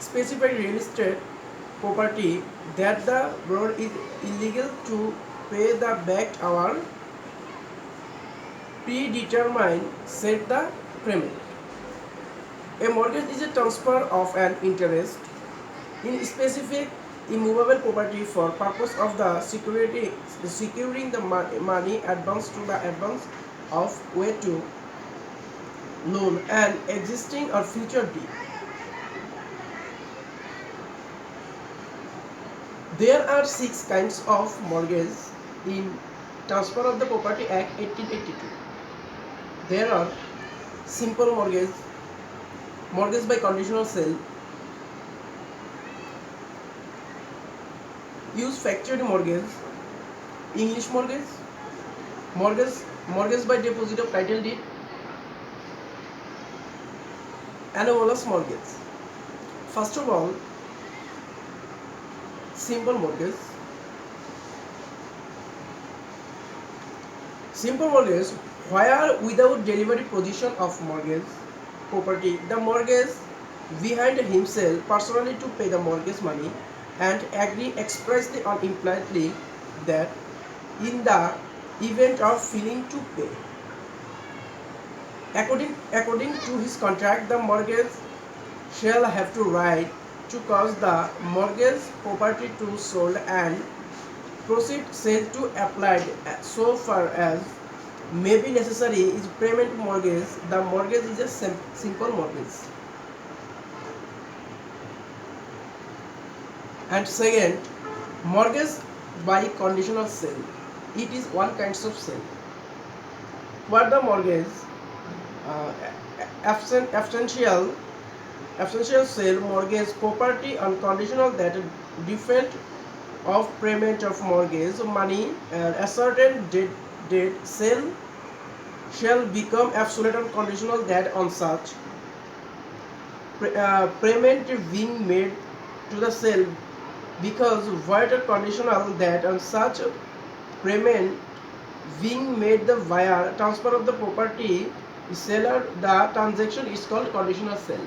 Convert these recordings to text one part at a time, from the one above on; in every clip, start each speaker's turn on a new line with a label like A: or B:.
A: specified real estate property that the borrower is illegal to pay the back our predetermined set the payment. A mortgage is a transfer of an interest in specific immovable property for purpose of the securing the money advance to the advance of way to loan an existing or future debt. There are 6 kinds of mortgage in Transfer of the Property Act 1882. There are simple mortgage, mortgage by conditional sale, use factory mortgage, English mortgage, mortgage by deposit of title deed, anomalous mortgage. First of all, simple mortgage. Simple mortgage, where without delivery position of mortgage property, the mortgage behind himself personally to pay the mortgage money and agree expressly or impliedly that in the event of failing to pay, according to his contract, the mortgage shall have to right to cause the mortgage property to sold and proceed sale to applied so far as may be necessary is payment mortgage. The mortgage is a simple mortgage. And second, mortgage by conditional sale. It is one kind of sale. What the mortgage essential sale mortgage property on conditional that different of payment of mortgage money a certain date sale shall become absolute and conditional that on such payment being made to the sale because void conditional that on such payment being made the via transfer of the property seller, the transaction is called conditional sale.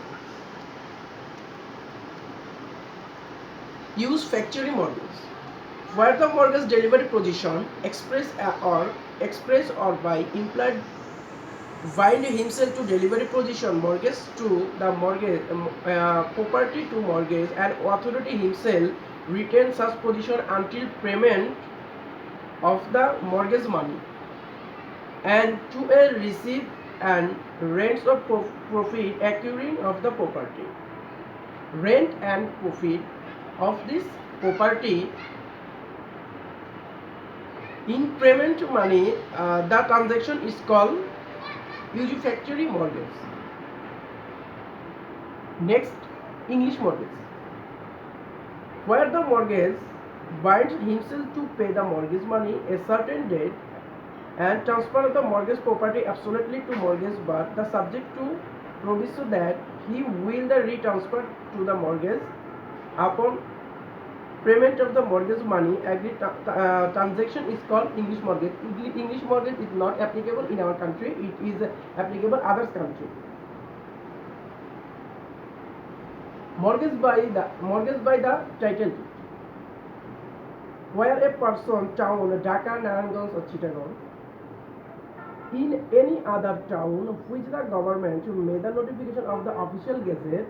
A: Use factory mortgage, where the mortgage delivery position express or by implied bind himself to delivery position mortgage to the mortgage property to mortgage and authority himself retain such position until payment of the mortgage money and to a receive and rents of profit accruing of the property. Rent and profit of this property in payment money, the transaction is called usufructuary mortgage. Next, English mortgage, where the mortgage binds himself to pay the mortgage money a certain date and transfer the mortgage property absolutely to mortgage, but the subject to proviso that he will the retransfer to the mortgage upon payment of the mortgage money. Agreed transaction is called English mortgage. English mortgage is not applicable in our country, it is applicable others country. Mortgage by the title deed, where a person, town, Dhaka, Naranganj or Chittagong, in any other town which the government made the notification of the official gazette,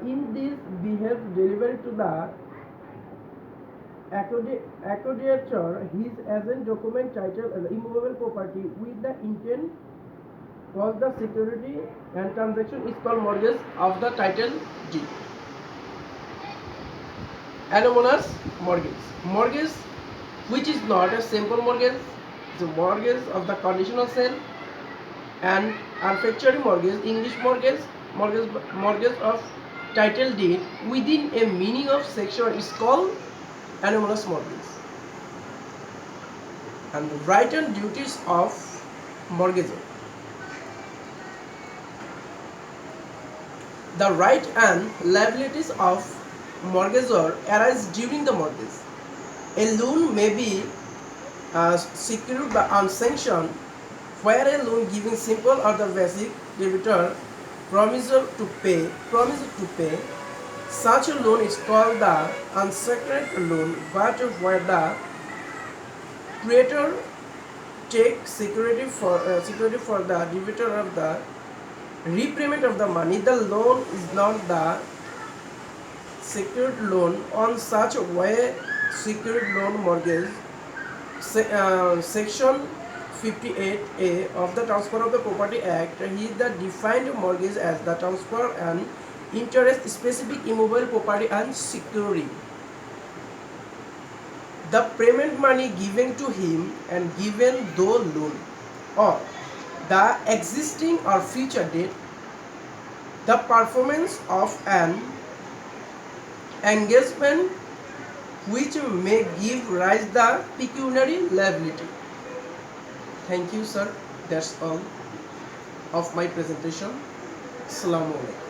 A: in this behalf delivered to the acquaintor his agent document title as immovable property with the intent was the security and transaction is called mortgage of the title deed. Anomalous mortgage which is not a simple mortgage, the mortgage of the conditional sale and factory mortgage, English mortgage of title deed within a meaning of section is called anomalous mortgage. And the right and duties of mortgagor. The right and liabilities of mortgagor arise during the mortgage. A loan may be secured by unsanctioned, where a loan giving simple or the basic debitor promise to pay Such a loan is called the unsecured loan, but where the creator takes security for the debitor of the repayment of the money. The loan is not the secured loan. On such a way, secured loan mortgage section 58A of the Transfer of the Property Act is the defined mortgage as the transfer and interest specific immovable property and security. The payment money given to him and given though loan or the existing or future debt, the performance of an engagement which may give rise the pecuniary liability. Thank you, sir. That's all of my presentation. Assalamu alaikum.